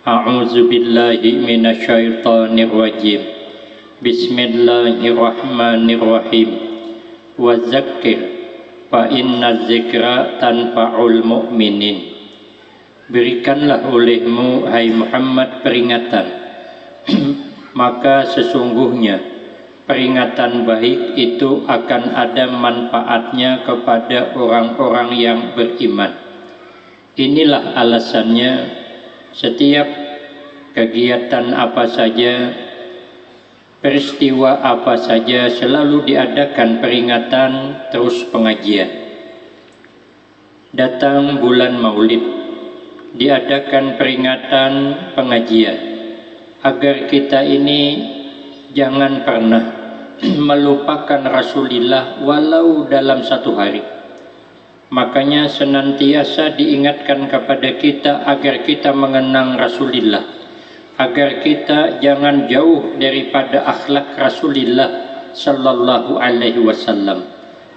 A'udzu billahi minasyaitonir rajim. Bismillahirrahmanirrahim. Wa dzakkir fa inna dzikra tanfa'ul mu'minin. Berikanlah olehmu, hai Muhammad, peringatan maka sesungguhnya peringatan baik itu akan ada manfaatnya kepada orang-orang yang beriman. Inilah alasannya setiap kegiatan apa saja, peristiwa apa saja, selalu diadakan peringatan, terus pengajian. Datang bulan Maulid, diadakan peringatan, pengajian, agar kita ini jangan pernah melupakan Rasulullah walau dalam satu hari. Makanya senantiasa diingatkan kepada kita agar kita mengenang Rasulullah, agar kita jangan jauh daripada akhlak Rasulullah sallallahu alaihi wasallam.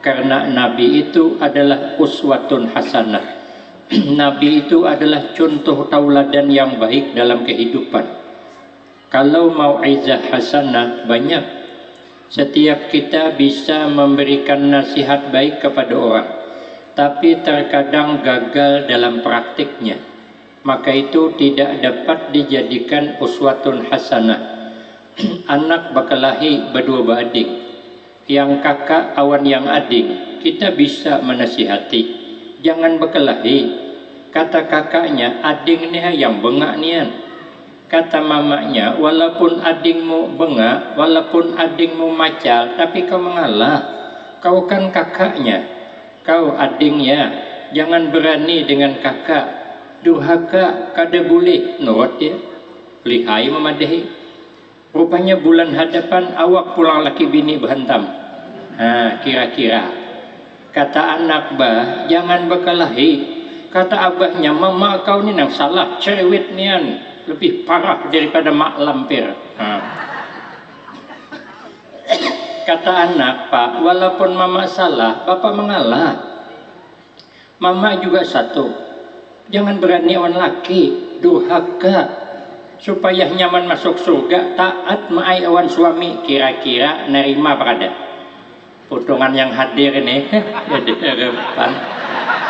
Karena Nabi itu adalah uswatun hasanah. Nabi itu adalah contoh tauladan yang baik dalam kehidupan. Kalau mau'izah hasanah banyak, setiap kita bisa memberikan nasihat baik kepada orang, tapi terkadang gagal dalam praktiknya, maka itu tidak dapat dijadikan uswatun hasanah. Anak berkelahi berdua beradik, yang kakak awan yang adik, kita bisa menasihati, jangan berkelahi. Kata kakaknya, adik ni yang bengak nian. Kata mamanya, walaupun adikmu bengak, walaupun adikmu macal, tapi kau mengalah, kau kan kakaknya, kau adiknya, jangan berani dengan kakak. Durhaka kada boleh, nurut dia, lihai memadahi. Rupanya bulan hadapan awak pulang laki bini berhantam. Kira-kira kata anak bah, jangan berkelahi. Kata abahnya, mama kau ni nang salah, cerewet nian, lebih parah daripada mak lampir. Kata anak, pak, walaupun mama salah, bapak mengalah. Mama juga satu, jangan berani awan laki, durhaka, supaya nyaman masuk surga, taat maai awan suami. Kira-kira nerima berada potongan yang hadir ini. Di depan,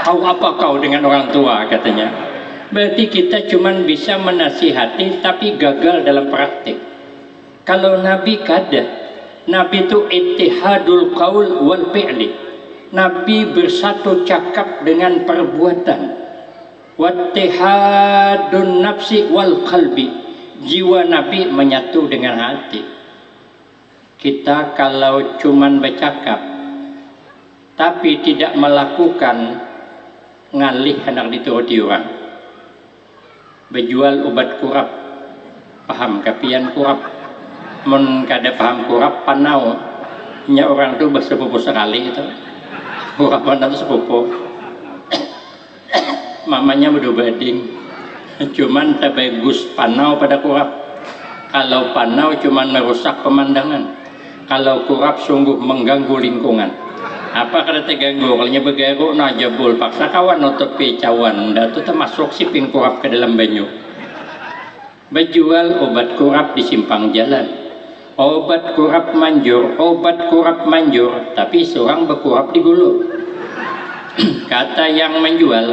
kau apa kau dengan orang tua, katanya. Berarti kita cuman bisa menasihati tapi gagal dalam praktik. Kalau Nabi kada, Nabi itu ittihadul qaul wal fi'li. Nabi bersatu cakap dengan perbuatan. Wattihadun nafsi wal qalbi. Jiwa Nabi menyatu dengan hati. Kita kalau cuman bercakap tapi tidak melakukan, ngalih hendak dituruti orang. Berjual obat kurap, paham kapian kurap, mun kada paham kurap, panau nya orang tu bersepupu sekali itu. Kurap panau sepupu. Mamanya berdobading, cuman tak bagus panau pada kurap. Kalau panau cuman merusak pemandangan, kalau kurap sungguh mengganggu lingkungan. Apa kada terganggu, kalau nya bergaruk na jabul, paksa kawan nutupi cawan, dah tu termasuk siping kurap ke dalam banyu. Berjual obat kurap di simpang jalan, obat kurap manjur, tapi seorang berkurap di gulu. Kata yang menjual,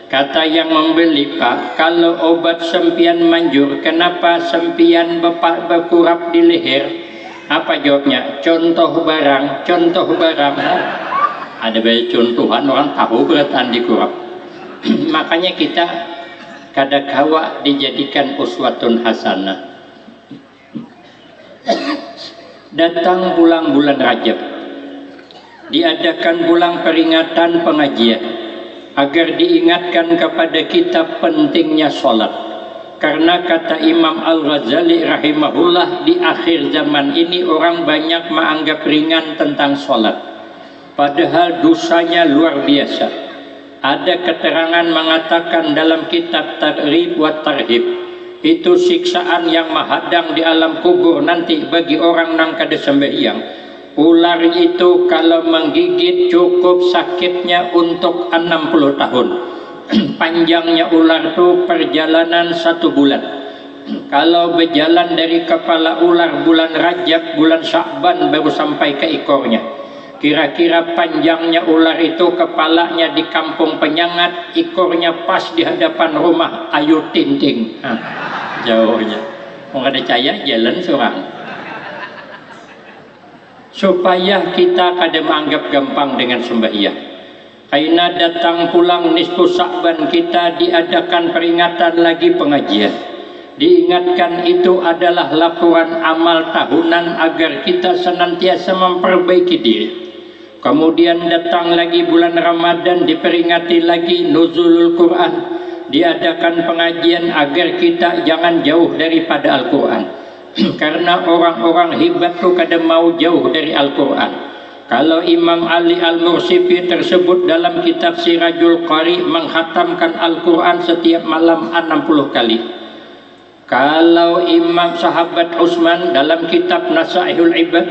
kata yang membeli, pak, kalau obat sempian manjur, kenapa sempian berkurap di leher? Apa jawabnya? Contoh barang. Ada banyak contohan, orang tahu beratan di kurap. Makanya kita kada kawa dijadikan uswatun hasanah. Datang bulan Rajab, diadakan bulan peringatan pengajian, agar diingatkan kepada kita pentingnya sholat. Karena kata Imam Al-Ghazali rahimahullah, di akhir zaman ini orang banyak menganggap ringan tentang sholat, padahal dosanya luar biasa. Ada keterangan mengatakan dalam kitab Targhib wa Tarhib, itu siksaan yang menghadang di alam kubur nanti bagi orang nang kada sembahyang. Ular itu kalau menggigit cukup sakitnya untuk 60 tahun. Panjangnya ular itu perjalanan 1 bulan. Kalau berjalan dari kepala ular bulan Rajab, bulan Sya'ban baru sampai ke ekornya. Kira-kira panjangnya ular itu kepalanya di kampung Penyangat, ekornya pas di hadapan rumah Ayu Tinting. Jauhnya. Mau ada cahaya jalan seorang. Supaya kita kada menganggap gampang dengan sembahyang. Karena datang pulang nisfu Sya'ban kita diadakan peringatan lagi pengajian. Diingatkan itu adalah laporan amal tahunan agar kita senantiasa memperbaiki diri. Kemudian datang lagi bulan Ramadan, diperingati lagi nuzulul Quran. Diadakan pengajian agar kita jangan jauh daripada Al-Quran. Karena orang-orang hebat itu kadang mau jauh dari Al-Quran. Kalau Imam Ali Al-Mursifi tersebut dalam kitab Sirajul Qari menghatamkan Al-Quran setiap malam 60 kali. Kalau Imam Sahabat Utsman dalam kitab Nasaihul Ibad,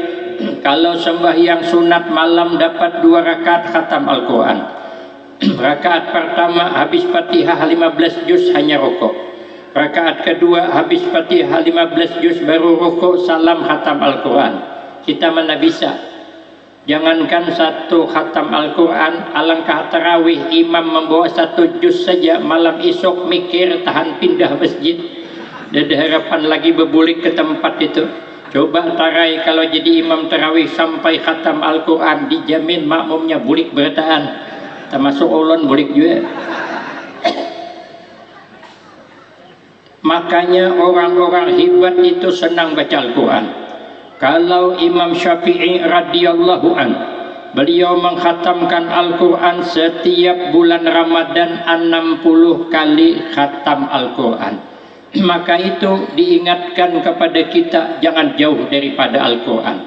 kalau sembahyang sunat malam dapat 2 rakaat khatam Al-Quran. Rakaat pertama habis Fatihah 15 juz hanya rukuk. Rakaat kedua habis Fatihah 15 juz baru rukuk salam khatam Al-Quran. Kita mana bisa? Jangankan 1 khatam Al-Quran, alangkah tarawih imam membawa 1 juz saja malam esok mikir tahan pindah masjid. Ada harapan lagi berbulik ke tempat itu. Coba tarai kalau jadi imam tarawih sampai khatam Al-Quran, dijamin makmumnya bulik bertaan, termasuk ulun bulik juga. Makanya orang-orang hebat itu senang baca Al-Quran. Kalau Imam Syafi'i radhiyallahu an, beliau mengkhatamkan Al-Quran setiap bulan Ramadan 60 kali khatam Al-Quran. Maka itu diingatkan kepada kita jangan jauh daripada Al-Quran.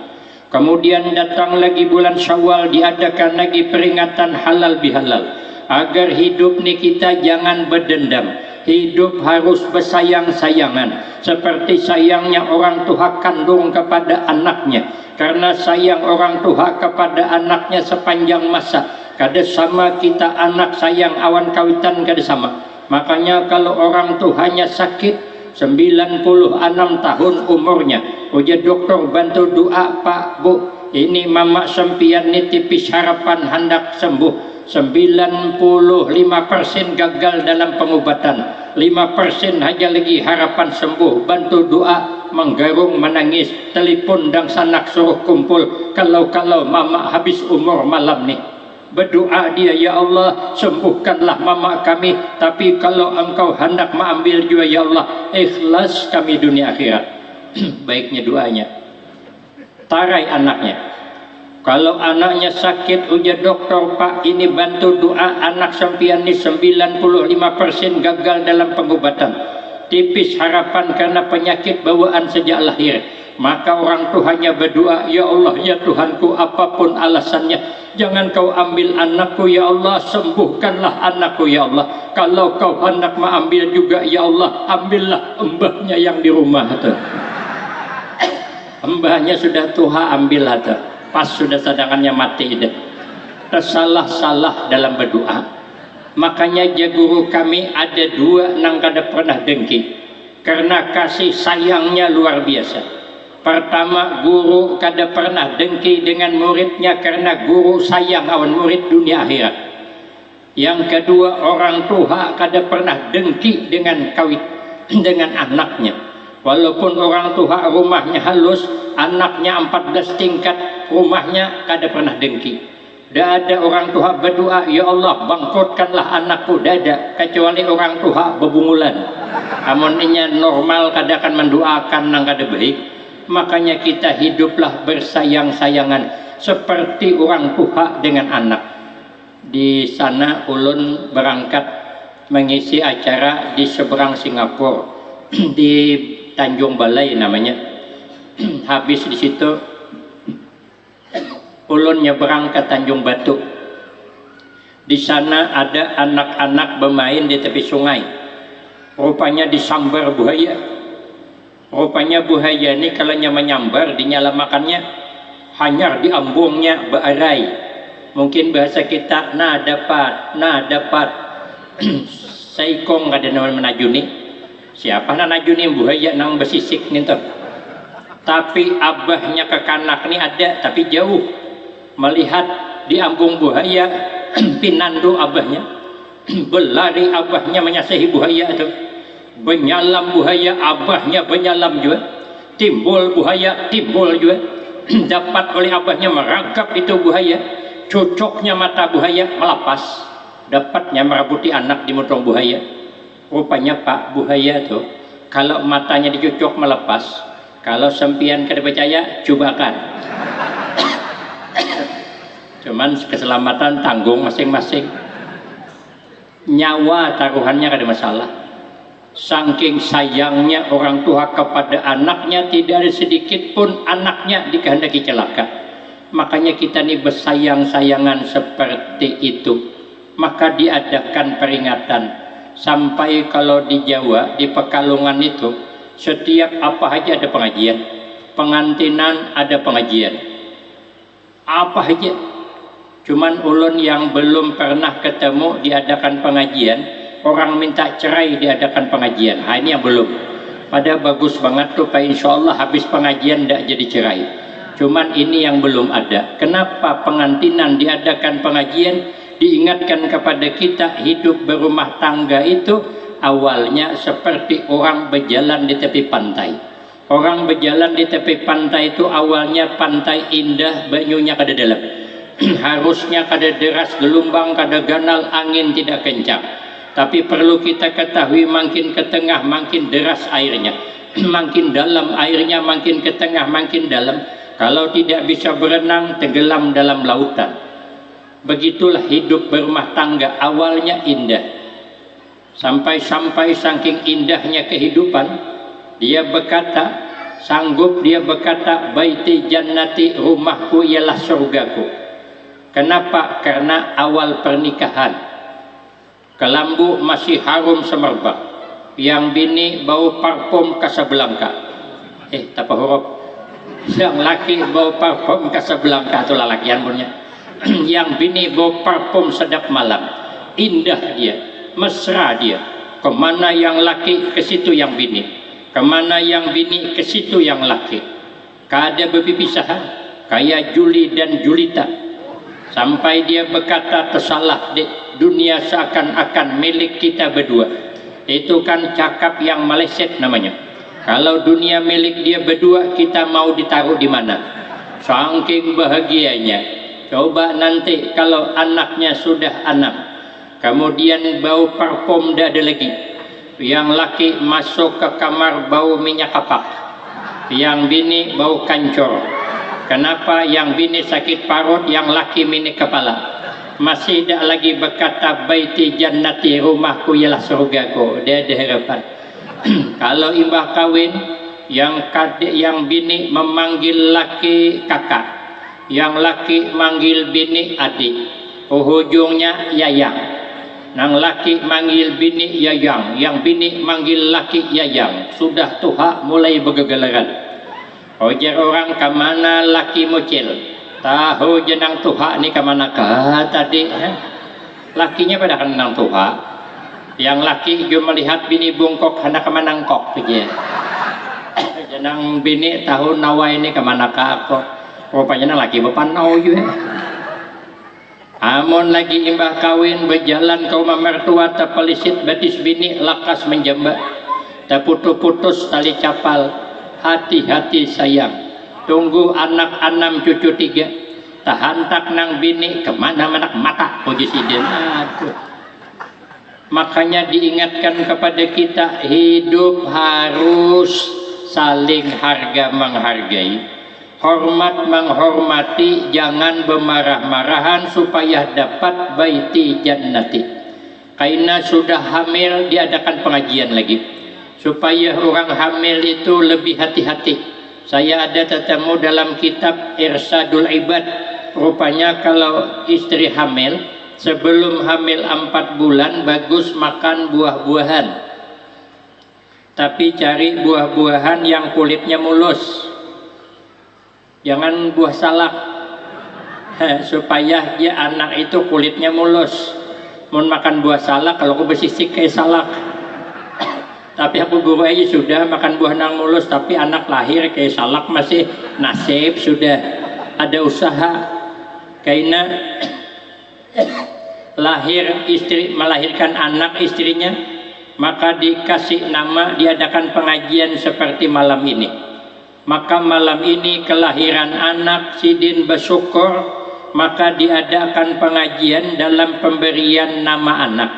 Kemudian datang lagi bulan Syawal, diadakan lagi peringatan halal bihalal. Agar hidup ni kita jangan berdendam. Hidup harus bersayang-sayangan. Seperti sayangnya orang tua kandung kepada anaknya. Karena sayang orang tua kepada anaknya sepanjang masa. Kada sama kita anak sayang awan kawitan, kada sama. Makanya kalau orang tuanya sakit 96 tahun umurnya, ujar dokter bantu doa Pak Bu, ini mama sempian ni tipis harapan hendak sembuh. 95% gagal dalam pengobatan, 5% aja lagi harapan sembuh. Bantu doa, menggarung menangis, telepon dan sanak suruh kumpul. Kalau mama habis umur malam ni, berdoa dia, ya Allah sembuhkanlah mama kami, tapi kalau engkau hendak mengambil juga ya Allah, ikhlas kami dunia akhirat. Baiknya doanya. Tarai anaknya. Kalau anaknya sakit, ujar dokter Pak ini bantu doa anak sampian ini 95% gagal dalam pengobatan, tipis harapan karena penyakit bawaan sejak lahir. Maka orang tuanya berdoa, ya Allah ya Tuhanku, apapun alasannya, jangan kau ambil anakku ya Allah, sembuhkanlah anakku ya Allah. Kalau kau hendak mengambil juga ya Allah, ambillah embahnya yang di rumah itu. Embahnya sudah tua, ambil itu. Pas sudah sadangannya mati itu. Tersalah-salah dalam berdoa. Makanya guru kami ada 2 nang kada pernah dengki. Karena kasih sayangnya luar biasa. Pertama, guru kada pernah dengki dengan muridnya karena guru sayang awan murid dunia akhirat. Yang kedua, orang tua kada pernah dengki dengan dengan anaknya. Walaupun orang tua rumahnya halus, anaknya 14 tingkat, rumahnya kada pernah dengki. Dah ada orang tua berdoa, ya Allah bangkrutkanlah anakku, dah ada, kecuali orang tua bebungulan. Amunnya normal kada akan mendoakan nang kada baik. Makanya kita hiduplah bersayang-sayangan seperti orang tua dengan anak. Di sana ulun berangkat mengisi acara di seberang Singapura di Tanjung Balai namanya. Habis di situ ulun nyeberang ke Tanjung Batu. Di sana ada anak-anak bermain di tepi sungai. Rupanya disambar buaya. Rupanya buaya ini kalau menyambar dinyala makannya, hanyar di ambungnya berai. Mungkin bahasa kita nah dapat saikong kada nama menajuni. siapa nanajuni buaya nang besisik nih tuh. Tapi abahnya ke kanak nih ada, tapi jauh melihat di ambung buaya pinandu abahnya berlari abahnya menyasihi buaya itu, benyalam buaya abahnya benyalam juga, timbul buaya timbul juga dapat oleh abahnya merangkap itu buaya, cocoknya mata buaya melepas, dapatnya merabuti anak di motong buaya. Rupanya Pak buaya tuh kalau matanya dicocok melepas, kalau sempian kada percaya cobakan. Cuman keselamatan tanggung masing-masing, nyawa taruhannya kada masalah. Saking sayangnya orang tua kepada anaknya, tidak ada sedikit pun anaknya dikehendaki celaka. Makanya kita nih bersayang-sayangan seperti itu, maka diadakan peringatan. Sampai kalau di Jawa, di Pekalongan itu setiap apa aja ada pengajian, pengantinan ada pengajian, apa aja. Cuman ulun yang belum pernah ketemu diadakan pengajian, orang minta cerai diadakan pengajian. Nah, ini yang belum. Pada bagus banget tuh Pak, insya Allah habis pengajian tidak jadi cerai. Cuman ini yang belum ada. Kenapa pengantinan diadakan pengajian? Diingatkan kepada kita hidup berumah tangga itu awalnya seperti orang berjalan di tepi pantai. Orang berjalan di tepi pantai itu awalnya pantai indah, banyunya kada dalam. Harusnya kada deras gelombang, kada ganal, angin tidak kencang. Tapi perlu kita ketahui makin ke tengah makin deras airnya, makin dalam airnya, makin ke tengah makin dalam. Kalau tidak bisa berenang, tenggelam dalam lautan. Begitulah hidup berumah tangga, awalnya indah. Sampai-sampai saking indahnya kehidupan, dia berkata, sanggup dia berkata, baiti jannati, rumahku ialah surgaku. Kenapa? Karena awal pernikahan kelambu masih harum semerbak, yang bini bau parfum Casablanca, tapa huruf, yang laki bau parfum Casablanca, itulah lakian punya. Yang bini bau parfum sedap malam, indah dia, mesra dia. Kemana yang laki ke situ yang bini, kemana yang bini ke situ yang laki. Kada berpipisahan kayak Juli dan Julita. Sampai dia berkata, tersalah dek, dunia seakan-akan milik kita berdua. Itu kan cakap yang meleset namanya. Kalau dunia milik dia berdua, kita mau ditaruh di mana? Saking bahagianya. Coba nanti kalau anaknya sudah anak, kemudian bau parfum tidak ada lagi, yang laki masuk ke kamar bau minyak kapak, yang bini bau kancor. Kenapa? Yang bini sakit parut, yang laki minik kepala. Masih tidak lagi berkata baiti jannati, rumahku ialah surgaku. Dia ada harapan. Kalau imbah kawin, yang bini memanggil laki kakak, yang laki manggil bini adik, ujungnya yayang. Nang laki manggil bini yayang, yang bini manggil laki yayang. Sudah tuha mulai bergegelaran. Ojar orang kemana laki mucil, tahu jenang tuha ni kemana kah tadi? Lakinya pada kenang tuha, yang laki juga melihat bini bungkok hendak kemana kok begitu. Jenang bini tahu nawai ni kemana kah kok? Rupanya laki bepanau juga. Amun lagi imbah kawin berjalan ke rumah mertua, terpelisit betis bini lakas menjambak, terputus-putus tali capal. Hati-hati sayang, tunggu anak 6 cucu 3, tahantak nang bini kemana-mana mata posisi. Aduh. Makanya diingatkan kepada kita, hidup harus saling harga menghargai, hormat menghormati, jangan bermarah-marahan supaya dapat baiti jannati. Karena sudah hamil diadakan pengajian lagi supaya orang hamil itu lebih hati-hati. Saya ada ketemu dalam kitab Irsadul Ibad, rupanya kalau istri hamil, sebelum hamil 4 bulan bagus makan buah-buahan, tapi cari buah-buahan yang kulitnya mulus, jangan buah salak, supaya dia anak itu kulitnya mulus. Mau makan buah salak, kalau aku bersisik kayak salak. Tapi aku guru aja sudah makan buah nang mulus, tapi anak lahir kayak salak masih nasib sudah ada usaha. Karena lahir istri melahirkan anak istrinya, maka dikasih nama, diadakan pengajian seperti malam ini. Maka malam ini kelahiran anak Sidin bersyukur, maka diadakan pengajian dalam pemberian nama anak.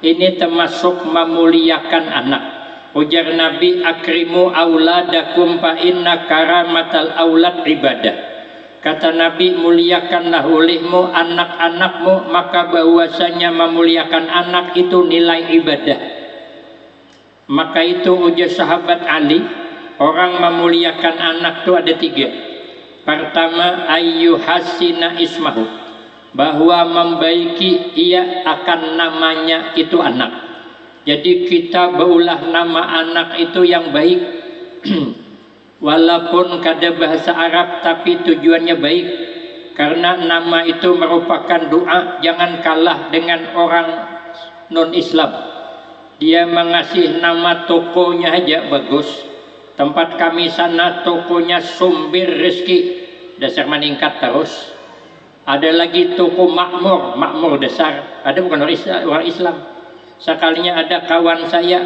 Ini termasuk memuliakan anak. Ujar Nabi, akrimu auladakum fa inna karamatal aulad ibadah. Kata Nabi, muliakanlah olehmu anak-anakmu, maka bahwasanya memuliakan anak itu nilai ibadah. Maka itu ujar sahabat Ali, orang memuliakan anak itu ada 3. Pertama, ayyuhasina ismahu, bahwa membaiki ia akan namanya itu anak. Jadi kita berulah nama anak itu yang baik. Walaupun kada bahasa Arab tapi tujuannya baik. Karena nama itu merupakan doa. Jangan kalah dengan orang non-Islam. Dia mengasih nama tokonya aja bagus. Tempat kami sana tokonya Sumbir Rezeki, dasar meningkat terus. Ada lagi toko Makmur, Makmur dasar. Ada bukan orang Islam. Sekalinya ada kawan saya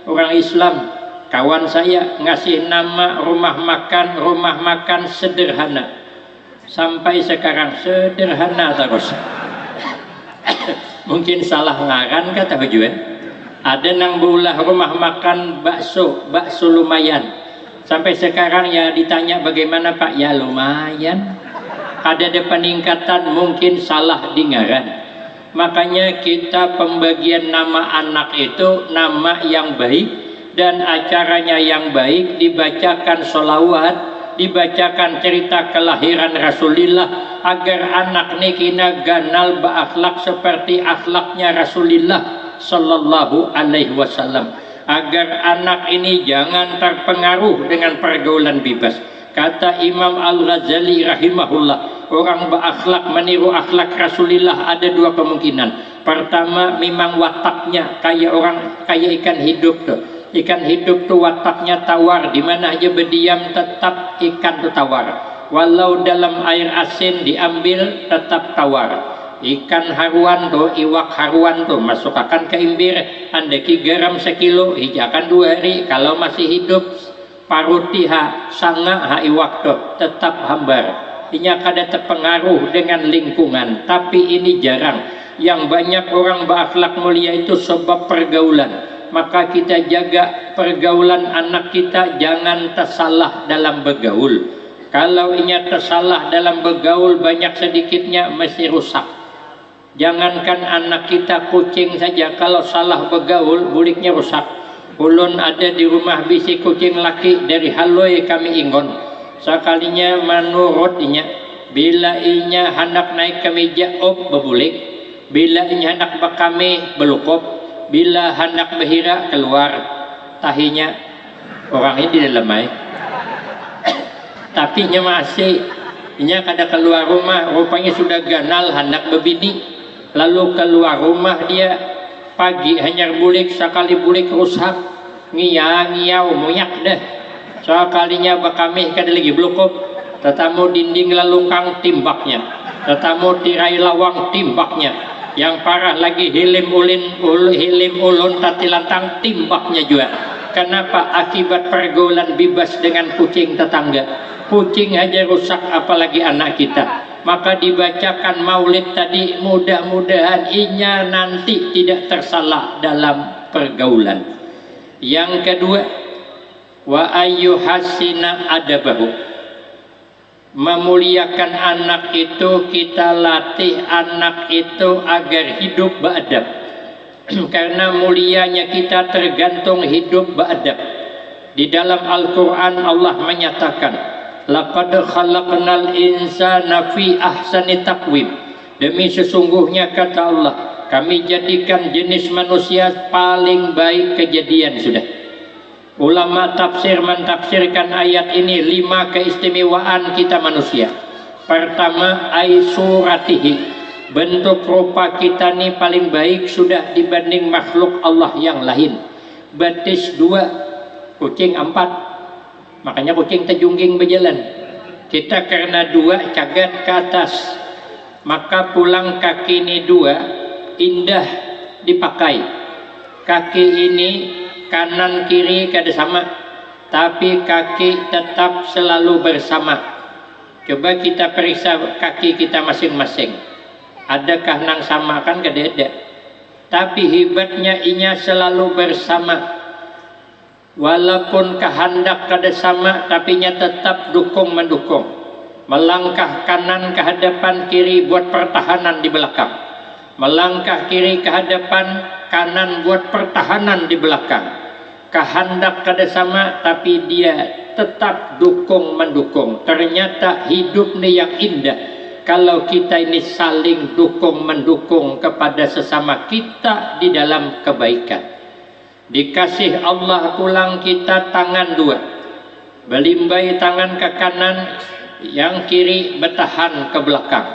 orang Islam, kawan saya ngasih nama rumah makan sederhana. Sampai sekarang sederhana terus. Mungkin salah ngaran kata hujuan. Ada nang bulah rumah makan bakso lumayan. Sampai sekarang ya ditanya bagaimana Pak, ya lumayan. Ada peningkatan, mungkin salah di ngaran. Makanya kita pembagian nama anak itu nama yang baik, dan acaranya yang baik, dibacakan sholawat, dibacakan cerita kelahiran Rasulullah, agar anak nikina ganal berakhlak seperti akhlaknya Rasulullah sallallahu alaihi wasallam, agar anak ini jangan terpengaruh dengan pergaulan bebas. Kata Imam Al-Ghazali rahimahullah, orang berakhlak meniru akhlak Rasulullah ada 2 kemungkinan. Pertama, memang wataknya kayak ikan hidup tuh. Ikan hidup tuh wataknya tawar, di mana aja berdiam tetap ikan tuh tawar. Walau dalam air asin diambil tetap tawar. Ikan haruan tuh, iwak haruan tuh masukkan ke imbir, andaki garam 1 kilo, hijakan 2 hari, kalau masih hidup paruti sanga iwak tuh tetap hambar. Ini kada terpengaruh dengan lingkungan, tapi ini jarang. Yang banyak orang berakhlak mulia itu sebab pergaulan. Maka kita jaga pergaulan anak kita, jangan tersalah dalam bergaul. Kalau ini tersalah dalam bergaul, banyak sedikitnya mesti rusak. Jangankan anak kita, kucing saja kalau salah bergaul buliknya rusak. Ulun ada di rumah bisi kucing laki dari haloi kami ingon. Sekalinya menurutnya, bila inya hendak naik ke meja bebulik, bila inya hendak bekami belukop, bila hendak behira keluar tahinya. Orang ini di dalam tapi nya masih inya kada keluar rumah, rupanya sudah ganal hendak bebini. Lalu keluar rumah dia pagi hanya bulik, sekali bulik rusak, ngiyau muyak dah. Sekalinya bakami kada lagi blokop, tetamu dinding lalungkang timbaknya, tetamu tirai lawang timbaknya. Yang parah lagi hilim ulun tatilantang timbaknya juga. Kenapa? Akibat pergaulan bebas dengan kucing tetangga. Kucing aja rusak, apalagi anak kita. Maka dibacakan maulid tadi, mudah-mudahan inya nanti tidak tersalah dalam pergaulan. Yang kedua, wa ayyuhasina adabahu, memuliakan anak itu kita latih anak itu agar hidup beradab. Karena mulianya kita tergantung hidup beradab. Di dalam Al-Quran Allah menyatakan, laqad khalaqnal insana fi ahsani taqwim, demi sesungguhnya kata Allah, kami jadikan jenis manusia paling baik kejadian sudah. Ulama tafsir mentafsirkan ayat ini 5 keistimewaan kita manusia. Pertama, aisuratihi, bentuk rupa kita ini paling baik sudah dibanding makhluk Allah yang lain. betis 2, kucing 4. Makanya kucing terjungging berjalan. Kita karena 2 cagat ke atas, maka pulang kaki ini 2 indah dipakai. Kaki ini kanan kiri kada sama, tapi kaki tetap selalu bersama. Coba kita periksa kaki kita masing-masing, adakah nang sama? Kan kada ada. Tapi hebatnya inya selalu bersama. Walaupun kehendak kada sama, tapi nya tetap dukung mendukung. Melangkah kanan ke hadapan, kiri buat pertahanan di belakang. Melangkah kiri ke hadapan, kanan buat pertahanan di belakang. Kehendak kada sama, tapi dia tetap dukung mendukung. Ternyata hidup ni yang indah kalau kita ini saling dukung mendukung kepada sesama kita di dalam kebaikan. Dikasih Allah pulang kita tangan 2, belimbai tangan ke kanan, yang kiri bertahan ke belakang,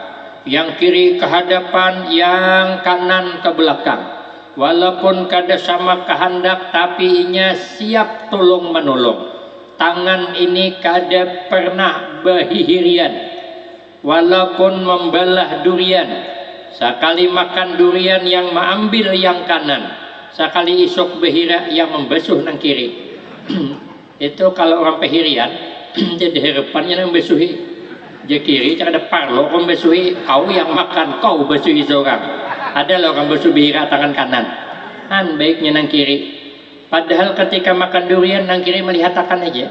yang kiri ke hadapan, yang kanan ke belakang. Walaupun kada sama kehendak, tapi inya siap tolong menolong. Tangan ini kada pernah berhihirian, walaupun membelah durian. Sekali makan durian yang mengambil yang kanan, sekali isuk behira yang membasuh nang kiri. Itu kalau orang pehirian jadi harapannya nang basuhi je kiri, cak ada parlo kau basuhi kau yang makan, kau basuhi seorang. Ada lah orang basuh behira tangan kanan, kan baiknya nang kiri. Padahal ketika makan durian nang kiri melihat akan aja,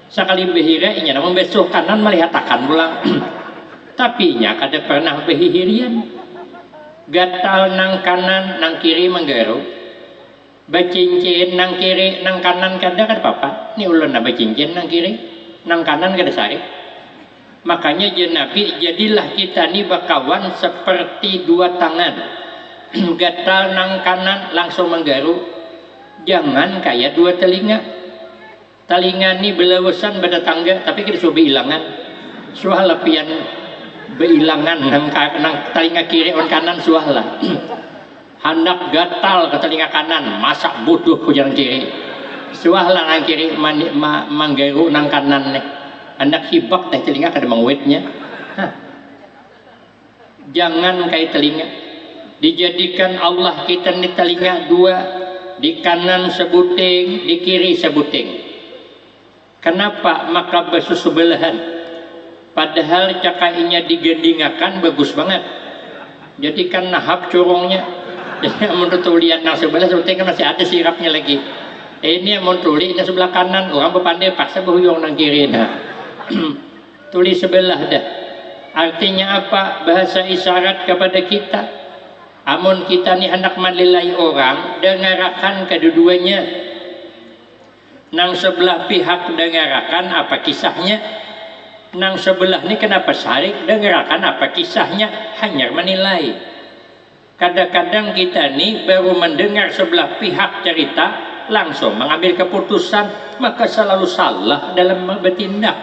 sekali behira inya nang membasuh kanan melihat akan pulang. Tapi nya kada pernah behirian, gatal nang kanan nang kiri menggaru. Bacincin nang kiri nang kanan kada apa-apa. Ni ulun na bacincin nang kiri nang kanan kada sari. Makanya Nabi, jadilah kita ni bakawan seperti 2 tangan. Gatal nang kanan langsung menggaru. Jangan kayak 2 telinga. Telinga ni belawasan pada tangga, tapi kita sudah ilangan. Suah lepian beilangan nang telinga kiri on kanan suah lah. Hendak gatal ke telinga kanan, masak bodoh ku jalan kiri. Suahlah nang kiri manggeru nang kanan nih. Hendak hibak teh telinga kada mengwetnya. Jangan kayak telinga. Dijadikan Allah kita ni telinga 2, di kanan sebuting, di kiri sebuting. Kenapa? Maka bersebelahan. Padahal cakainya digendingakan bagus banget. Jadikan nahap corongnya. Jadi menurut tulian nang sebelah sebetulnya kan masih ada sirapnya lagi. Ini yang mau tulis yang sebelah kanan, orang berpandai paksa berhuyung nang kiri. Nah, tulis sebelah dah. Artinya apa? Bahasa isyarat kepada kita. Amun kita ni hendak menilai orang, dengarkan kedua-duanya. Nang sebelah pihak dengarkan apa kisahnya. Nang sebelah ni kenapa sarik, dengarkan apa kisahnya, hanya menilai. Kadang-kadang kita ni baru mendengar sebelah pihak cerita, langsung mengambil keputusan, maka selalu salah dalam bertindak.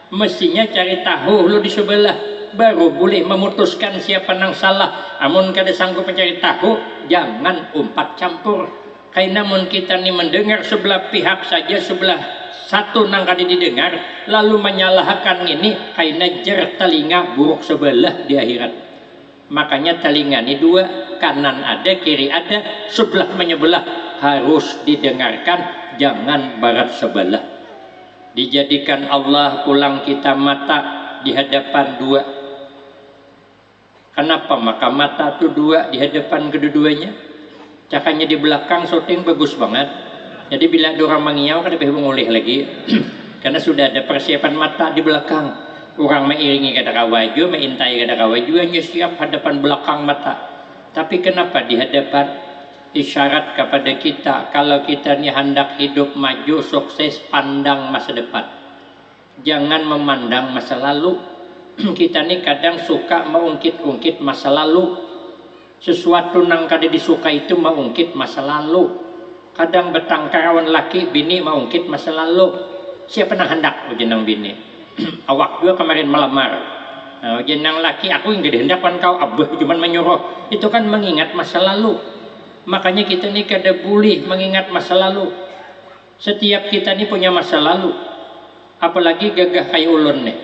Mestinya cari tahu lu di sebelah, baru boleh memutuskan siapa yang salah. Amun kada sanggup mencari tahu, jangan umpat campur. Karena namun kita ni mendengar sebelah pihak saja, sebelah satu nang kada didengar, lalu menyalahkan ini, karena jer telinga buruk sebelah di akhirat. Makanya telinga ini 2, kanan ada, kiri ada, sebelah menyebelah, harus didengarkan, jangan barat sebelah. Dijadikan Allah pulang kita mata di hadapan 2. Kenapa? Maka mata itu 2 di hadapan kedua-duanya. Cakanya di belakang syuting bagus banget. Jadi bila ada orang mengiau kan lebih mengoleh lagi. Karena sudah ada persiapan mata di belakang. Orang mengiringi kada kawaju, mengintai kada kawaju, hanya siap hadapan belakang mata. Tapi kenapa di hadapan? Isyarat kepada kita, kalau kita ni hendak hidup maju, sukses, pandang masa depan. Jangan memandang masa lalu. Kita ni kadang suka mengungkit-ungkit masa lalu. Sesuatu nang kada disuka itu mengungkit masa lalu. Kadang bertangkarawan laki, bini mengungkit masa lalu. Siapa nang hendak ujenang bini? Awak juga kemarin melamar, jenang laki aku yang gede hendakan kau, abah cuman menyuruh. Itu kan mengingat masa lalu. Makanya kita ini kada boleh mengingat masa lalu. Setiap kita ini punya masa lalu, apalagi gagah kayak ulun nih.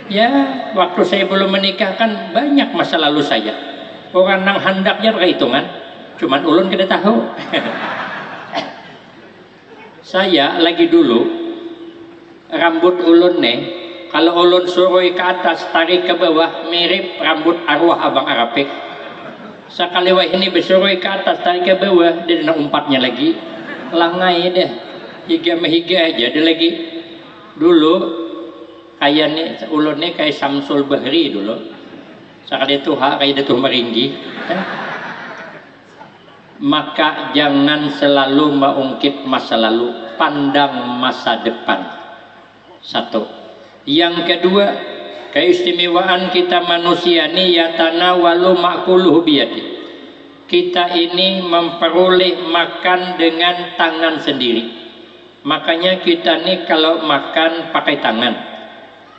Ya, waktu saya belum menikah kan banyak masa lalu saya. Orang nang handaknya perhitungan, cuman ulun kada tahu. Saya lagi dulu rambut ulun nih, kalau ulun suroi ke atas tarik ke bawah mirip rambut arwah abang Arapik. Sekali wah ini bersuroi ke atas tarik ke bawah dia nak umpatnya lagi langai deh, higa mehiga aja dia lagi. Dulu kayak nih ulun nih kayak Samsul Bahri dulu, sekali itu kayak Datuk Meringgi. Maka jangan selalu mengungkit masa lalu, pandang masa depan. Satu. Yang kedua, keistimewaan kita manusia ini yatanawalu ma'kuluhu biyadi. Kita ini memperoleh makan dengan tangan sendiri. Makanya kita ini kalau makan pakai tangan,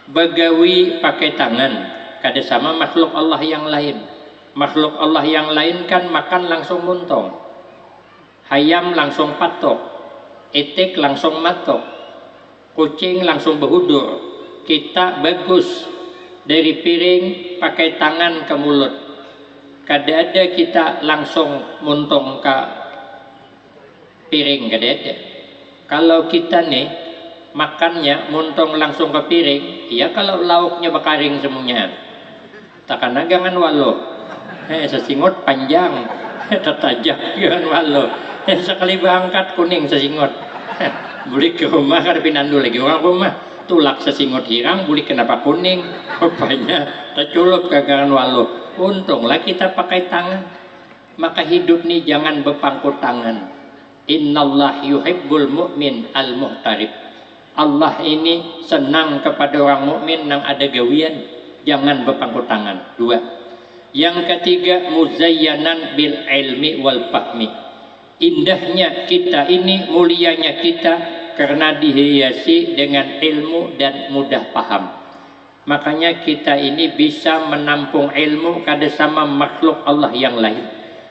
begawi pakai tangan, kada sama makhluk Allah yang lain. Makhluk Allah yang lain kan makan langsung muntong, hayam langsung patok, itik langsung matok, kucing langsung behudur. Kita bagus dari piring pakai tangan ke mulut, kada ada kita langsung muntong ke piring, kada ada. Kalau kita nih makannya muntong langsung ke piring, ya kalau lauknya bekaring semuanya, takkan nagangan walo. Sesingot panjang, tertajak jangan walo. Sekali berangkat kuning sesingot. Beli ke rumah kada pinandu lagi orang rumah. Tulak sesingot hirang, beli kenapa kuning? Rupanya terculup kagaran walo. Untunglah kita pakai tangan. Maka hidup nih jangan berpangku tangan. Innallah yuhibbul mu'min al-muhtarib. Allah ini senang kepada orang mukmin yang ada gawian. Jangan berpangku tangan. Dua. Yang ketiga, muzayyanan bil ilmi wal fahmi. Indahnya kita ini, mulianya kita karena dihiasi dengan ilmu dan mudah paham. Makanya kita ini bisa menampung ilmu kada sama makhluk Allah yang lain.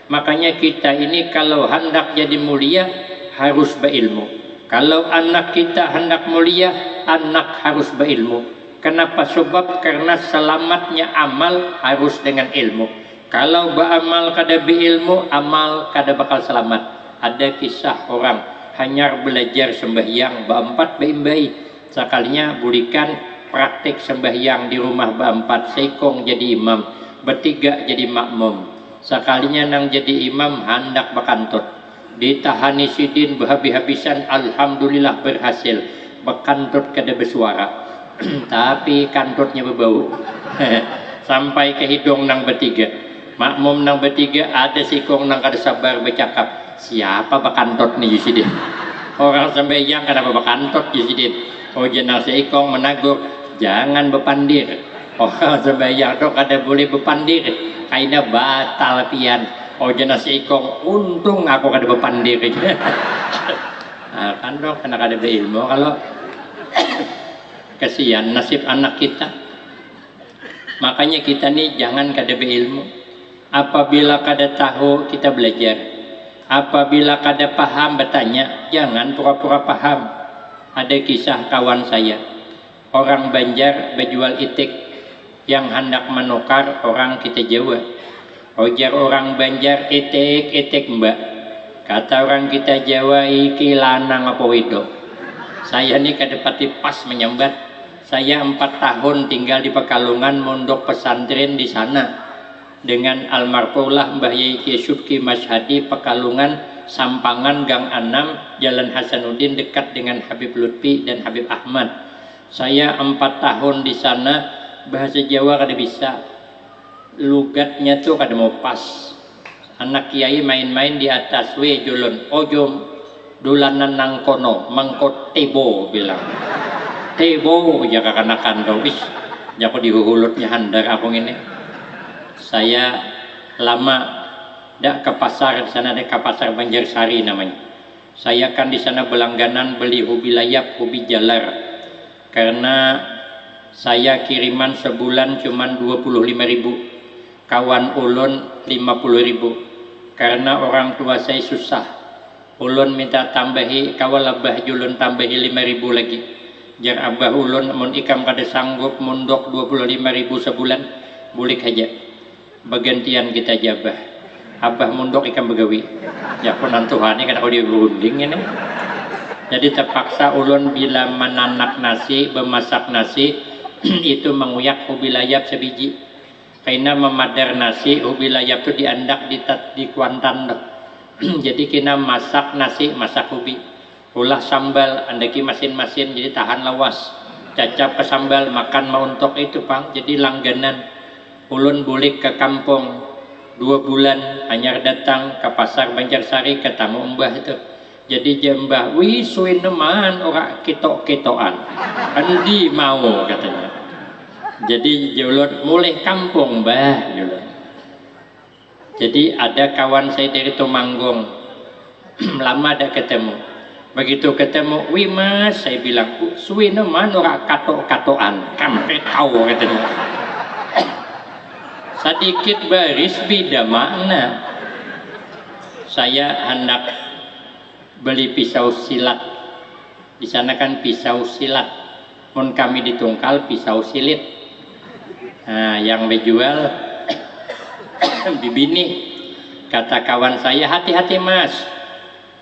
Makanya kita ini kalau hendak jadi mulia harus berilmu. Kalau anak kita hendak mulia, anak harus berilmu. Kenapa? Sebab karena selamatnya amal harus dengan ilmu. Kalau beramal kada berilmu, amal kada bakal selamat. Ada kisah orang hanya belajar sembahyang berempat beimbai, sekalinya bulikan praktik sembahyang di rumah berempat, seikong jadi imam, bertiga jadi makmum. Sekalinya nang jadi imam hendak bekantut, ditahani sidin berhabis-habisan, alhamdulillah berhasil bekantut kada bersuara. Tapi kantutnya berbau. Sampai ke hidung nang bertiga, makmum nang bertiga ada sikong nang kada sabar bercakap, siapa bekantut nih Yusidin? Orang sembahyang kenapa bekantut Yusidin? Oh jenang sikong menagur, jangan bepandir. Orang sembahyang tuh kada boleh bepandir, kaina batal pian. Oh jenang sikong, untung aku kada bepandir. Nah, kan dong kena kada berilmu kalau kasihan nasib anak kita. Makanya kita nih jangan kada berilmu. Apabila kada tahu kita belajar, apabila kada paham bertanya, jangan pura-pura paham. Ada kisah kawan saya, orang Banjar berjual itik, yang hendak menukar orang kita Jawa. Ujar orang Banjar, itik mbak. Kata orang kita Jawa, iki lanang apa wedok. Saya ini kadepati pas menyambat. Saya 4 tahun tinggal di Pekalongan, mondok pesantren di sana dengan almarhumlah Mbah Yai Kiai Syubki Masyhadi, Pekalongan, Sampangan, Gang 6, Jalan Hasanuddin, dekat dengan Habib Lutfi dan Habib Ahmad. Saya 4 tahun di sana, bahasa Jawa kada bisa, lugatnya tuh kada mau pas. Anak kiai main-main di atas, we julun, ojo dolanan nang kono, mangkot tebo bilang. Tebo ya kakanakan dong, wis jako dihuhulutnya handar aku ini. Saya lama dak ke pasar, di sana ada ke pasar Banjarsari namanya. Saya kan di sana berlangganan beli ubi layap, ubi jalar. Karena saya kiriman sebulan cuman 25.000, kawan ulun 50.000. karena orang tua saya susah. Ulun minta tambahi kawal abah julun tambahi 5.000 lagi. Jar abah ulun mun ikam kada sanggup mundok 25.000 sebulan, bulik aja. Bergantian kita jabah. Abah mundok ikam begawi. Ya punan Tuhan ini kan aku diberunding ini. Jadi terpaksa ulun bila menanak nasi, memasak nasi itu menguyak ubi layap sebiji. Karena memadar nasi ubi layap itu diandak di kuantan. Jadi kena masak nasi, masak ubi. Ulah sambal, andaki masin-masin jadi tahan lawas. Cacap ke sambal, makan mauntok itu pang. Jadi langganan. Ulun bulik ke kampung 2 bulan, hanyar datang ke pasar Banjarsari ketemu mbah itu. Jadi jembah, wih suin neman ora ketok-ketokan. Andi mau katanya. Jadi julun mulai kampung mbah julun. Jadi ada kawan saya dari Tumanggung. Lama ada ketemu. Begitu ketemu, wih mas, saya bilang, suin neman ora katok-katokan. Kampret kau katanya. Sedikit baris beda makna. Saya hendak beli pisau silat. Di sana kan pisau silat. Mun kami di Tungkal pisau silit. Nah, yang dijual bibini. Kata kawan saya, hati-hati mas.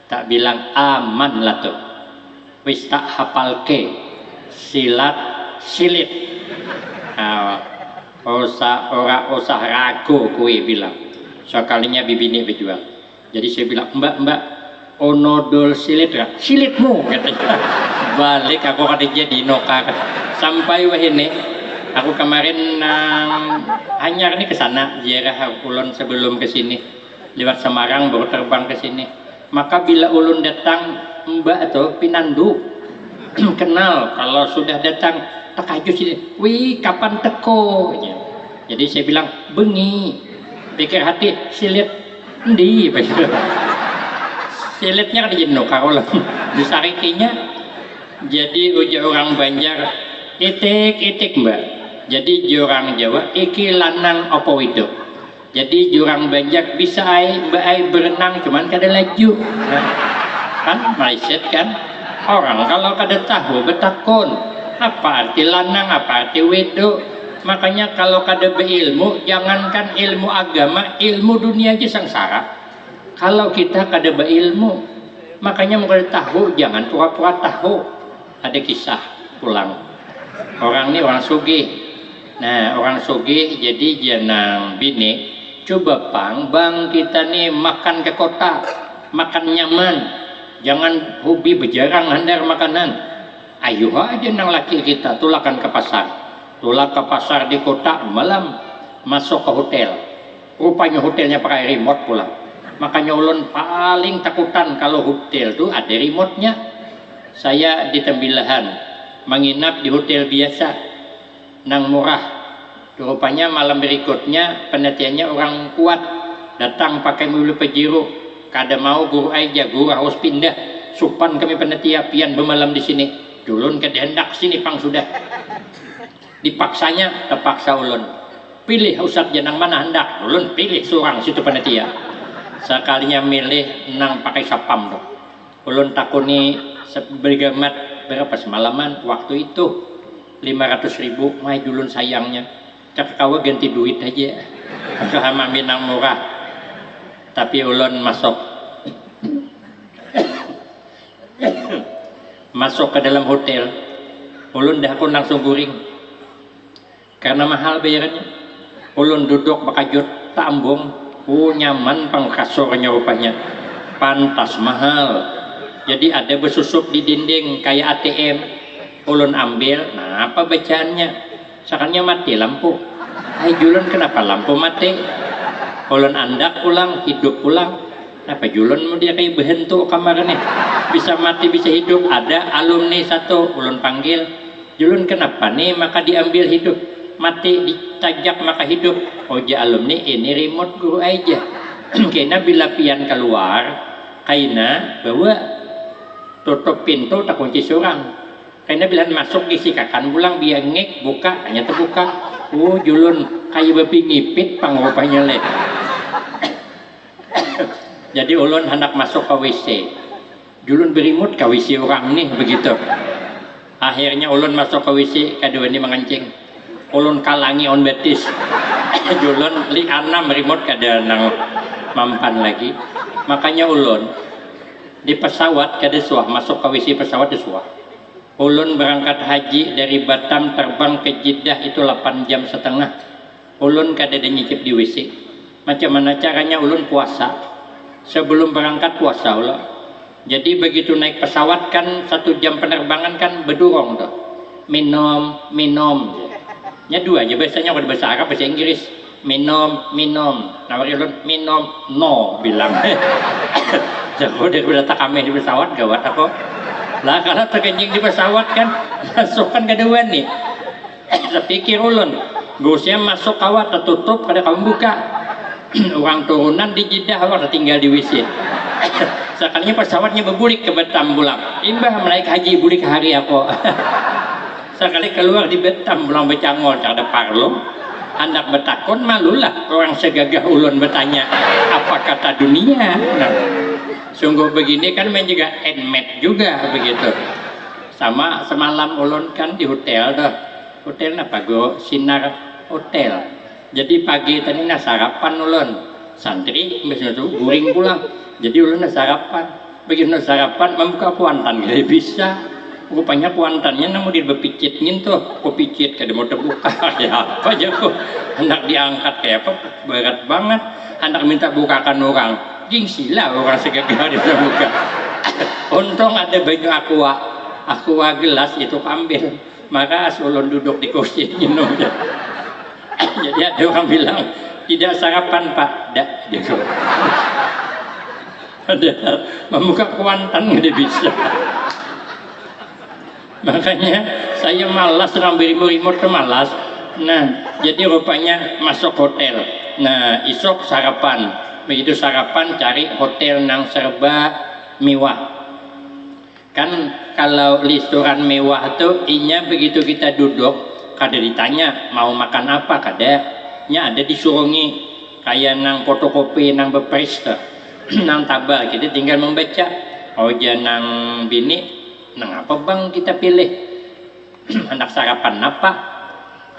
Tak bilang aman lah tuh. Wis tak hafal ke silat silit. Nah, ora usah ragu kue bilang. Sekalinya bibini dijual. Jadi saya bilang, mbak onodol silit ya, silitmu katanya. Balik aku kadang di Noka sampai wahine aku kemarin hanyar nih ke sana ziarah ulun sebelum ke sini lewat Semarang baru terbang ke sini. Maka bila ulun datang mbak atau pinandu kenal kalau sudah datang tekaju sini, wih kapan teko. Jadi saya bilang bengi, pikir hati silit endi silitnya kan di Noka kalau disarikinya. Jadi ujar orang Banjar itik mbak. Jadi orang Jawa iki lanang opo itu. Jadi orang Banjar bisa mbak berenang cuman kada laju. Nah, kan maiset kan orang kalau kada tahu betakon apa arti lanang apa arti wedok. Makanya kalau kada beilmu, jangankan ilmu agama, ilmu dunia aja sengsara. Kalau kita kada berilmu, makanya mau kada tahu, jangan pura-pura tahu. Ada kisah pulang. Orang ini orang sugih. Nah, orang sugih jadi jenang bini. Coba bang kita nih makan ke kota, makan nyaman. Jangan hobi berjarang handar makanan. Ayo aja nang laki kita tulakan ke pasar. Tulak ke pasar di kota malam, masuk ke hotel. Rupanya hotelnya pakai remote pulang. Makanya ulun paling takutan kalau hotel tuh ada remote-nya. Saya di Tembilahan menginap di hotel biasa nang murah. Rupanya malam berikutnya penelitiannya orang kuat datang pakai mobil Pajero. Kada mau guru aja guru harus pindah. Supan kami penelitian pian bermalam di sini. Ulun kada hendak sini pang sudah. Dipaksanya terpaksa ulun. Pilih ustaz jenang mana hendak. Ulun pilih seorang situ penelitian. Sekalinya milih nang pakai sapam tuh. Ulun takuni bergamat berapa semalaman waktu itu 500.000. Mai ulun sayangnya cak kawa ganti duit aja sama minang murah. Tapi ulun masuk ke dalam hotel. Ulun dah aku langsung guring karena mahal bayarannya. Ulun duduk bakajut tambung. Nyaman pang kasurnya rupanya, pantas mahal. Jadi ada bersusup di dinding kayak ATM. Ulun ambil, nah apa bacaannya? Sakannya mati lampu. Hai julun kenapa lampu mati? Ulun andak pulang, hidup pulang. Kenapa julun mau dia kayak berhentuk kamar nih? Bisa mati bisa hidup. Ada alumni satu, ulun panggil. Julun kenapa nih? Maka diambil hidup. Mati ditajak maka hidup. Oja alumni ini remote guru aja. Kena bila pian keluar kaina bawa tutup pintu tak kunci surang. Kena bila masuk disikakan pulang biar ngek buka hanya terbuka. Julun kayak babi ngipit pang rupanya le. Jadi ulun hendak masuk ke WC, julun berimut ke WC orang nih begitu. Akhirnya ulun masuk ke WC, kedua ini mengencing, ulun kalangi on betis. Julun li anam remote kada nang mampan lagi. Makanya ulun di pesawat kada suah masuk ke WC pesawat suah. Ulun berangkat haji dari Batam terbang ke Jeddah itu 8 jam setengah. Ulun kada ada nyicip di WC. Macam mana caranya ulun puasa? Sebelum berangkat puasa ulun. Jadi begitu naik pesawat kan 1 jam penerbangan kan berdurong tuh. Minum. Nya dua aja biasanya kalau bahasa Arab bahasa Inggris. Minum. Nawari ulun minum no bilang. Jago daripada tak kami di pesawat gawat aku. Lah kalau terkencing di pesawat kan masuk kan kedua nih. Saya pikir ulun gosnya masuk kawat tertutup kada kamu buka. Orang turunan di Jeddah orang tinggal di WC. Sekalinya pesawatnya berbulik ke Batam pulang. Imbah menaik haji bulik hari aku. Sekali keluar di Batam pulang bercangol ada parlo. Anak bertakon malulah orang segagah ulun bertanya apa kata dunia. Nah, sungguh begini kan main juga endmet juga begitu. Sama semalam ulun kan di hotel dah. Hotel apa go Sinar Hotel. Jadi pagi tadi sarapan ulun santri biasanya tuh guring pulang. Jadi ulun sarapan. Begitu sarapan membuka kuantan gak bisa. Rupanya kuantannya namun dia berpicit tuh. Kok picit kada mau terbuka. Ya apa aja kok. Hendak diangkat kayak apa berat banget. Hendak minta bukakan orang. Gingsila orang segagah dia bisa buka. Untung ada banyak aqua gelas itu ambil. Maka ulun duduk di kursi minum. Jadi ada orang bilang tidak sarapan pak, dak gitu. Ada membuka kuantan nggak bisa. Makanya saya malas ngambil remote ke malas. Nah jadi rupanya masuk hotel. Nah isok sarapan. Begitu sarapan cari hotel nang serba mewah. Kan kalau listuran mewah tuh inya begitu kita duduk. Kada ditanya mau makan apa kada nya ada disurungi kayak nang fotokopi nang bepres nang tabal kita tinggal membaca oh nang bini nang apa bang kita pilih anak sarapan apa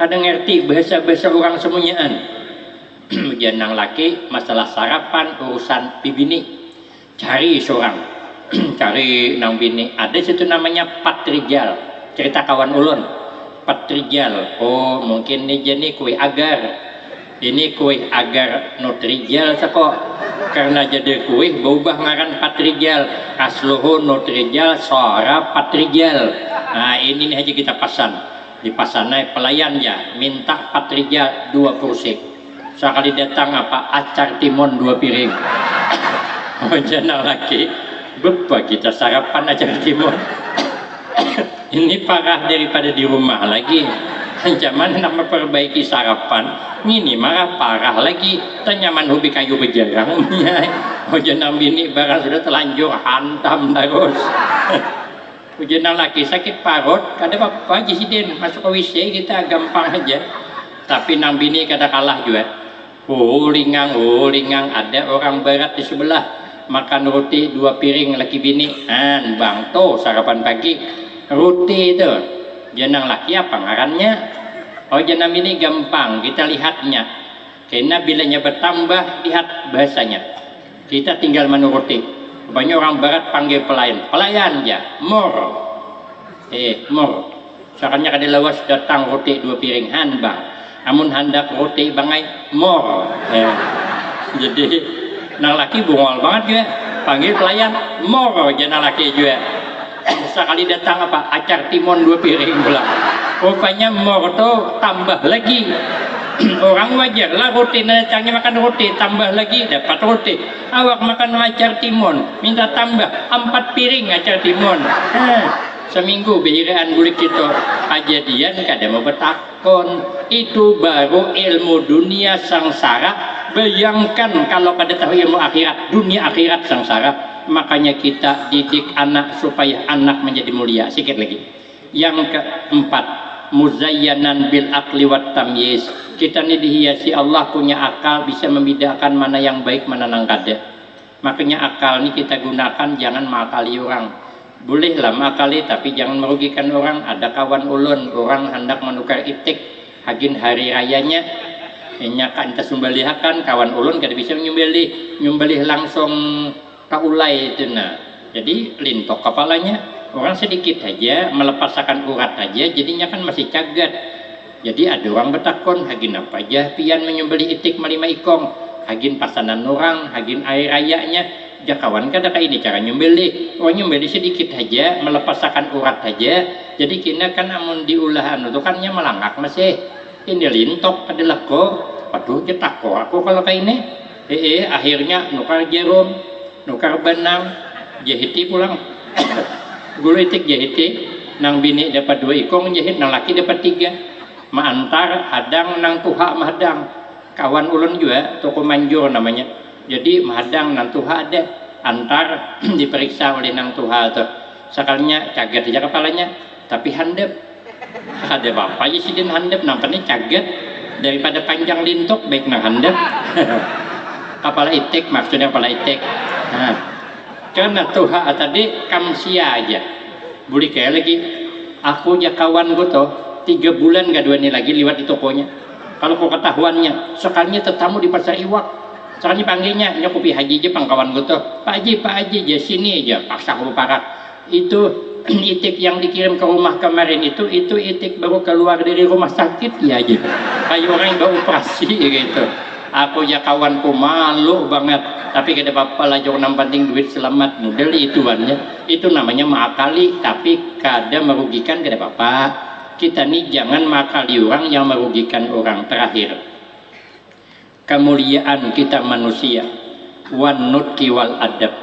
kada ngerti bahasa orang semuanyaan. Nang laki masalah sarapan urusan bibini cari seorang cari nang bini ada situ namanya Patrijal cerita kawan ulun Patrijal. Oh mungkin ini jadi kue agar ini kue agar Nutrijal sako karena jadi kue berubah ngaran Patrijal asluhu Nutrijal suara Patrijal. Nah ini aja kita pasan di pasanai pelayan ya minta Patrijal 2 kursi sekali datang apa acar timun 2 piring. Oh jangan lagi bepa kita sarapan acar timun. Ini parah daripada di rumah lagi. Ancaman nak memperbaiki sarapan ini marah parah lagi. Tanyaman hobi kayu berjarang. Hujan bini barang sudah telanjur hantam terus. Hujan laki sakit parut kada apa jisiden masuk ke WC kita gampang aja. Tapi nang bini kada kalah juga. Lingang ada orang barat di sebelah makan roti 2 piring laki bini bang tuh sarapan pagi roti itu jenang laki apa ngarannya oh jenang ini gampang kita lihatnya karena bilanya bertambah lihat bahasanya kita tinggal menuruti banyak orang barat panggil pelayan ya mor soalnya kada lawas datang roti 2 piring bang amun hendak roti bangai mor jadi nang laki bungol banget juga panggil pelayan mor jenang laki juga. Sekali datang apa acar timun 2 piring pulang rupanya morto tambah lagi. Orang wajar lah roti datangnya makan roti tambah lagi dapat roti awak makan acar timun minta tambah 4 piring acar timun. Seminggu behiraan bulik kita kejadian kada mau bertakon itu baru ilmu dunia sangsara. Bayangkan kalau pada tahu ilmu akhirat dunia akhirat sangsara. Makanya kita didik anak supaya anak menjadi mulia. Sikit lagi yang keempat muzayyanan bil aqli wat tamyiz. Kita ini dihiasi Allah punya akal bisa membedakan mana yang baik mana yang kada. Makanya akal ini kita gunakan, jangan mengakali orang. Bolehlah mengakali tapi jangan merugikan orang. Ada kawan ulun, orang hendak menukar itik hagin hari rayanya, nyakan tesumbalihakan kawan ulun kada bisa nyumbelih langsung kaulai itu. Nah jadi lintok kepalanya, orang sedikit aja melepaskan urat aja jadinya kan masih cagat. Jadi ada orang bertakon, hagin apa aja pian menyembelih itik malima ikong, hagin pasanan orang, hagin air rayanya. Ya kawan kada kayak ini cara nyembelih, orang nyembelih sedikit aja melepaskan urat aja. Jadi kena kan amun diulahan itu kannya melangak masih ini lintok adalah kok. Aduh cetak kok aku kalau kayak ini. Akhirnya nukar jarum, nukar benang, jahiti pulang. Gulu itik jahiti, nang bini dapat 2 ikong jahit, nang laki dapat 3. Maantar hadang nang tuha mahadang. Kawan ulun juga toko manjur namanya. Jadi mahadang nang tuha ada, antar diperiksa oleh nang tuha tuh. Sekalinya caget aja kepalanya, tapi handep. Ada bapak aja sih din handep, nampaknya caget daripada panjang lintok baik nang handep. Kepala itik maksudnya kepala itik. Nah, karena tuha tadi kamsia aja. Boleh kayak lagi. Aku ya kawan gue tuh 3 bulan gak dua ini lagi liwat di tokonya. Kalau kau ketahuannya, sekalinya tetamu di pasar iwak. Sekalinya panggilnya, nyokopi haji aja pangkawan gue tuh. Pak Haji aja sini aja. Paksa aku parak. Itu itik yang dikirim ke rumah kemarin itu itik baru keluar dari rumah sakit ya aja. Kayak orang yang baru operasi gitu. Aku ya kawanku malu banget, tapi kada apa-apa lah, jangan penting duit selamat model ituannya. Itu namanya mengakali tapi kada merugikan, kada apa-apa. Kita nih jangan mengakali orang yang merugikan orang. Terakhir, kemuliaan kita manusia, wan nutqi wal adab.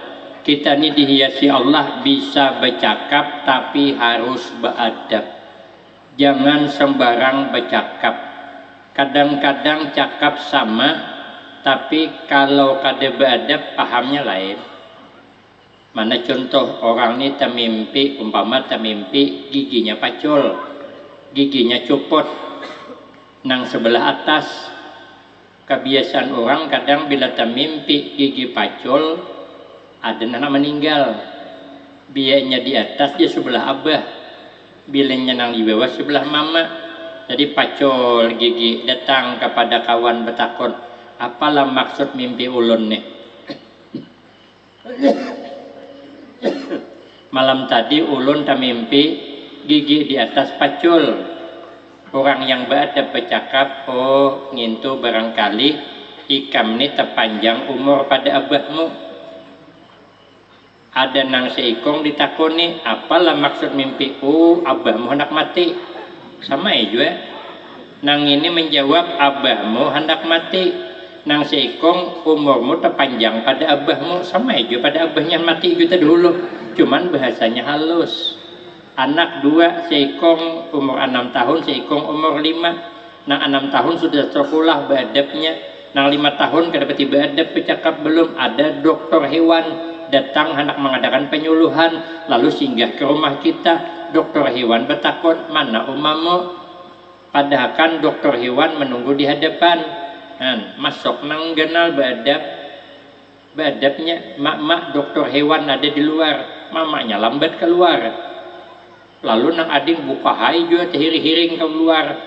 Kita nih dihiasi Allah bisa bercakap tapi harus beradab. Jangan sembarang bercakap. Kadang-kadang cakap sama, tapi kalau kada beradab pahamnya lain. Mana contoh orang ini termimpi, umpama termimpi giginya pacul, giginya copot, nang sebelah atas. Kebiasaan orang kadang bila termimpi gigi pacul, ada anak meninggal, biayanya di atas dia sebelah abah, bilanya nang di bawah sebelah mama. Jadi pacul gigi, datang kepada kawan bertakon, apalah maksud mimpi ulun nih? Malam tadi ulun termimpi gigi di atas pacul. Orang yang beradab bercakap, oh ngintu barangkali ikam ini terpanjang umur pada abahmu. Ada nang seikong ditakoni, apalah maksud mimpi? Oh abahmu hendak mati. Sama juga nang ini menjawab, abahmu hendak mati. Nang seikong, umurmu terpanjang pada abahmu. Sama aja pada abahnya mati kita dulu, cuman bahasanya halus. Anak 2, seikong umur 6 tahun, seikong umur 5. Nang 6 tahun sudah sekolah beradabnya, nang 5 tahun kada dapat beradab bercakap belum. Ada dokter hewan datang hendak mengadakan penyuluhan, lalu singgah ke rumah kita. Dokter hewan bertakon, mana umamu? Padahal kan dokter hewan menunggu di hadapan. Masuk nang genal beadabnya, mak dokter hewan ada di luar, mamanya lambat keluar. Lalu nang ading buka hai juga terhiring keluar.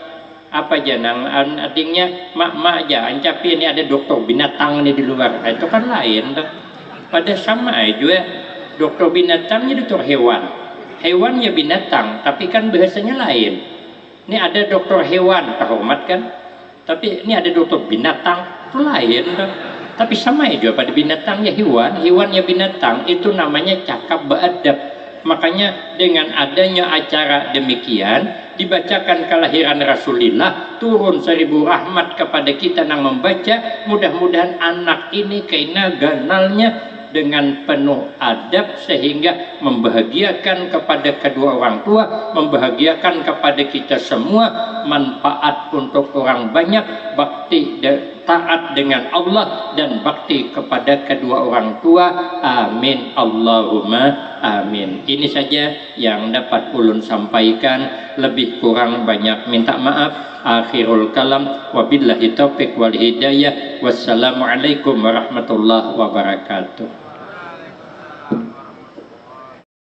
Apa aja nang adingnya, mak aja ancapi ini ada dokter binatang nih di luar. Nah, itu kan lain. Pada sama aja dokter binatangnya dokter hewan. Hewannya binatang, tapi kan bahasanya lain. Ini ada dokter hewan, terhormat kan? Tapi ini ada dokter binatang, itu lain. Tapi sama aja pada binatangnya hewan, hewannya binatang, itu namanya cakap beradab. Makanya dengan adanya acara demikian, dibacakan kelahiran Rasulullah, turun 1000 rahmat kepada kita yang membaca. Mudah-mudahan anak ini kena ganalnya dengan penuh adab sehingga membahagiakan kepada kedua orang tua, membahagiakan kepada kita semua, manfaat untuk orang banyak, bakti taat dengan Allah dan bakti kepada kedua orang tua. Amin Allahumma amin. Ini saja yang dapat ulun sampaikan, lebih kurang banyak minta maaf. Akhirul kalam, wabillahi taufiq wal hidayah. Wassalamualaikum warahmatullahi wabarakatuh.